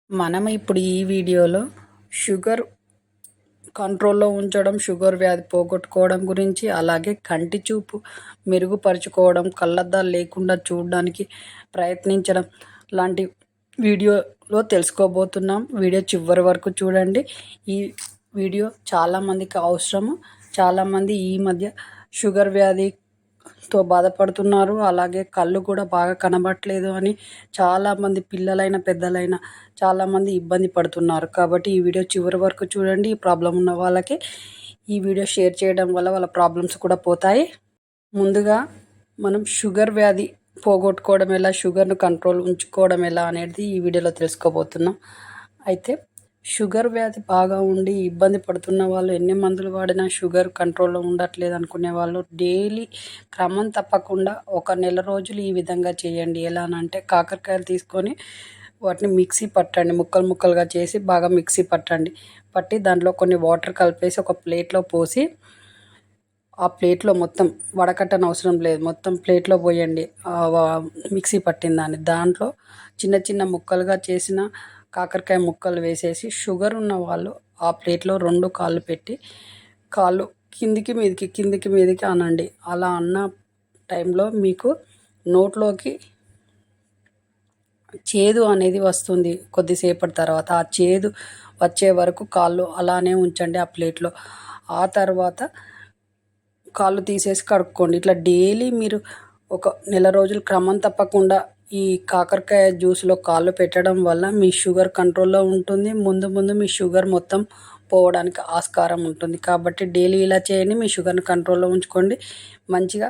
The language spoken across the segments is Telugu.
మనం ఇప్పుడు ఈ వీడియోలో షుగర్ కంట్రోల్లో ఉంచడం, షుగర్ వ్యాధి పోగొట్టుకోవడం గురించి, అలాగే కంటి చూపు మెరుగుపరుచుకోవడం, కళ్ళద్దాలు లేకుండా చూడడానికి ప్రయత్నించడం లాంటి వీడియోలో తెలుసుకోబోతున్నాం. వీడియో చివరి వరకు చూడండి. ఈ వీడియో చాలామందికి అవసరము. చాలామంది ఈ మధ్య షుగర్ వ్యాధితో బాధపడుతున్నారు. అలాగే కళ్ళు కూడా బాగా కనబడట్లేదు అని చాలామంది పిల్లలైన పెద్దలైన చాలామంది ఇబ్బంది పడుతున్నారు. కాబట్టి ఈ వీడియో చివరి వరకు చూడండి. ఈ ప్రాబ్లం ఉన్న వాళ్ళకి ఈ వీడియో షేర్ చేయడం వల్ల వాళ్ళ ప్రాబ్లమ్స్ కూడా పోతాయి. ముందుగా మనం షుగర్ వ్యాధి పోగొట్టుకోవడం ఎలా, షుగర్ను కంట్రోల్ ఉంచుకోవడం ఎలా అనేది ఈ వీడియోలో తెలుసుకోబోతున్నాం. అయితే షుగర్ వ్యాధి బాగా ఉండి ఇబ్బంది పడుతున్న వాళ్ళు ఎన్ని మందులు వాడినా షుగర్ కంట్రోల్లో ఉండట్లేదు అనుకునే వాళ్ళు డైలీ క్రమం తప్పకుండా ఒక నెల రోజులు ఈ విధంగా చేయండి. ఎలా అంటే కాకరకాయలు తీసుకొని వాటిని మిక్సీ పట్టండి, ముక్కలు ముక్కలుగా చేసి బాగా మిక్సీ పట్టి దాంట్లో కొన్ని వాటర్ కలిపేసి ఒక ప్లేట్లో పోసి ఆ ప్లేట్లో మొత్తం వడకట్టని అవసరం లేదు, మొత్తం ప్లేట్లో పోయండి. మిక్సీ పట్టిన దాంట్లో చిన్న చిన్న ముక్కలుగా చేసిన కాకరకాయ ముక్కలు వేసేసి షుగర్ ఉన్న వాళ్ళు ఆ ప్లేట్లో 2 కాళ్ళు పెట్టి కాళ్ళు కిందికి మీదికి అనండి. అలా అన్న టైంలో మీకు నోట్లోకి చేదు అనేది వస్తుంది. కొద్దిసేపటి తర్వాత ఆ చేదు వచ్చే వరకు కాళ్ళు అలానే ఉంచండి ఆ ప్లేట్లో. ఆ తర్వాత కాళ్ళు తీసేసి కడుక్కోండి. ఇట్లా డైలీ మీరు ఒక నెల రోజులు క్రమం తప్పకుండా ఈ కాకరకాయ జ్యూస్లో కాళ్ళు పెట్టడం వల్ల మీ షుగర్ కంట్రోల్లో ఉంటుంది. ముందు మీ షుగర్ మొత్తం పోవడానికి ఆస్కారం ఉంటుంది. కాబట్టి డైలీ ఇలా చేయండి. మీ షుగర్ని కంట్రోల్లో ఉంచుకోండి. మంచిగా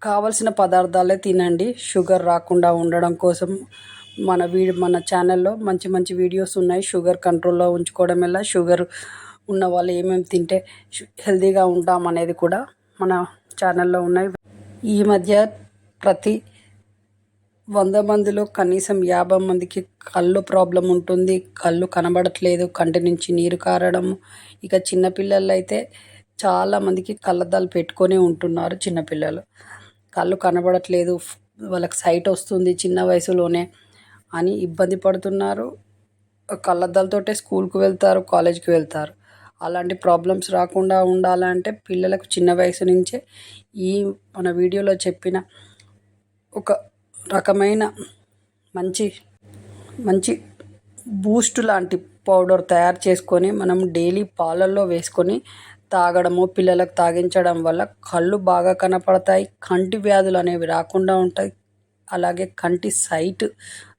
కావలసిన పదార్థాలే తినండి. షుగర్ రాకుండా ఉండడం కోసం మన ఛానల్లో మంచి వీడియోస్ ఉన్నాయి. షుగర్ కంట్రోల్లో ఉంచుకోవడం ఎలా, షుగర్ ఉన్న వాళ్ళు ఏమేమి తింటే హెల్తీగా ఉంటాం అనేది కూడా మన ఛానల్లో ఉన్నాయి. ఈ మధ్య ప్రతి 100 మందిలో కనీసం 50 మందికి కళ్ళు ప్రాబ్లం ఉంటుంది. కళ్ళు కనబడట్లేదు, కంటి నుంచి నీరు కారడం. ఇక చిన్నపిల్లలు అయితే చాలామందికి కళ్ళద్దాలు పెట్టుకొని ఉంటున్నారు. చిన్నపిల్లలు కళ్ళు కనబడట్లేదు, వాళ్ళకి సైట్ వస్తుంది చిన్న వయసులోనే అని ఇబ్బంది పడుతున్నారు. కళ్ళద్దాలతోటే స్కూల్కి వెళ్తారు, కాలేజీకి వెళ్తారు. అలాంటి ప్రాబ్లమ్స్ రాకుండా ఉండాలంటే పిల్లలకు చిన్న వయసు నుంచే ఈ మన వీడియోలో చెప్పిన ఒక రకమైన మంచి బూస్ట్ లాంటి పౌడర్ తయారు చేసుకొని మనం డైలీ పాలల్లో వేసుకొని తాగడము, పిల్లలకు తాగించడం వల్ల కళ్ళు బాగా కనపడతాయి. కంటి వ్యాధులు అనేవి రాకుండా ఉంటాయి. అలాగే కంటి సైట్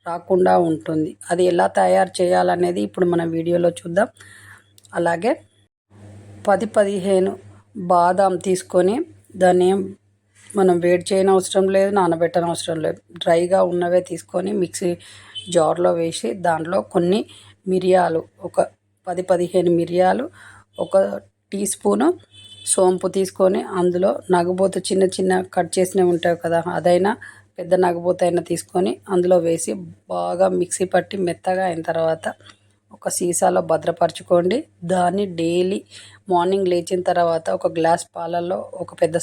రాకుండా ఉంటుంది. అది ఎలా తయారు చేయాలనేది ఇప్పుడు మన వీడియోలో చూద్దాం. అలాగే 10-15 బాదాం తీసుకొని దాన్ని మనం వేడి చేయని అవసరం లేదు, నానబెట్టని అవసరం లేదు. డ్రైగా ఉన్నవే తీసుకొని మిక్సీ జార్లో వేసి దాంట్లో కొన్ని మిరియాలు, ఒక 10-15 మిరియాలు, 1 టీ స్పూను సోంపు తీసుకొని అందులో నగబోతు చిన్న కట్ చేసినవి ఉంటాయి కదా, అదైనా పెద్ద నగబోతైనా తీసుకొని అందులో వేసి బాగా మిక్సీ పట్టి మెత్తగా అయిన తర్వాత ఒక సీసాలో భద్రపరచుకోండి. దాన్ని డైలీ మార్నింగ్ లేచిన తర్వాత ఒక గ్లాస్ పాలల్లో ఒక పెద్ద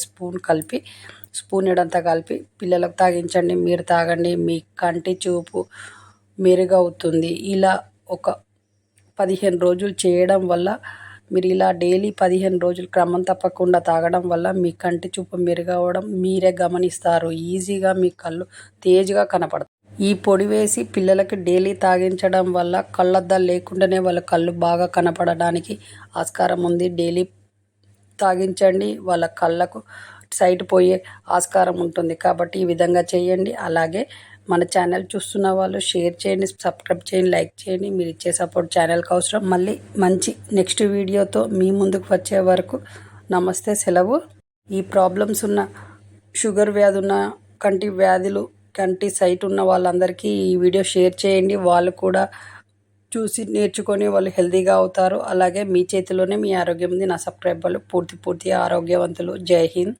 స్పూన్ ఎడంతా కలిపి పిల్లలకు తాగించండి. మీరు తాగండి. మీ కంటి చూపు మెరుగవుతుంది. ఇలా ఒక 15 రోజులు చేయడం వల్ల, మీరు ఇలా డైలీ 15 రోజులు క్రమం తప్పకుండా తాగడం వల్ల మీ కంటి చూపు మెరుగవడం మీరే గమనిస్తారు. ఈజీగా మీ కళ్ళు తేజగా కనపడతాయి. ఈ పొడి వేసి పిల్లలకి డైలీ తాగించడం వల్ల కళ్ళద్దాలు లేకుండానే వాళ్ళ కళ్ళు బాగా కనపడడానికి ఆస్కారం ఉంది. డైలీ తాగించండి, వాళ్ళ కళ్ళకు సైట్ పోయే ఆస్కారం ఉంటుంది. కాబట్టి ఈ విధంగా చేయండి. అలాగే మన ఛానల్ చూస్తున్న వాళ్ళు షేర్ చేయండి, సబ్స్క్రైబ్ చేయండి, లైక్ చేయండి. మీరు ఇచ్చే సపోర్ట్ ఛానల్కి అవసరం. మళ్ళీ మంచి నెక్స్ట్ వీడియోతో మీ ముందుకు వచ్చే వరకు నమస్తే, సెలవు. ఈ ప్రాబ్లమ్స్ ఉన్న షుగర్ వ్యాధి ఉన్న కంటి సైట్ ఉన్న వాళ్ళందరికీ ఈ వీడియో షేర్ చేయండి. వాళ్ళు కూడా చూసి నేర్చుకొని వాళ్ళు హెల్తీగా అవుతారు. అలాగే మీ చేతిలోనే మీ ఆరోగ్యం ఉంది. నా సబ్స్క్రైబర్లు పూర్తి ఆరోగ్యవంతులు. జై హింద్.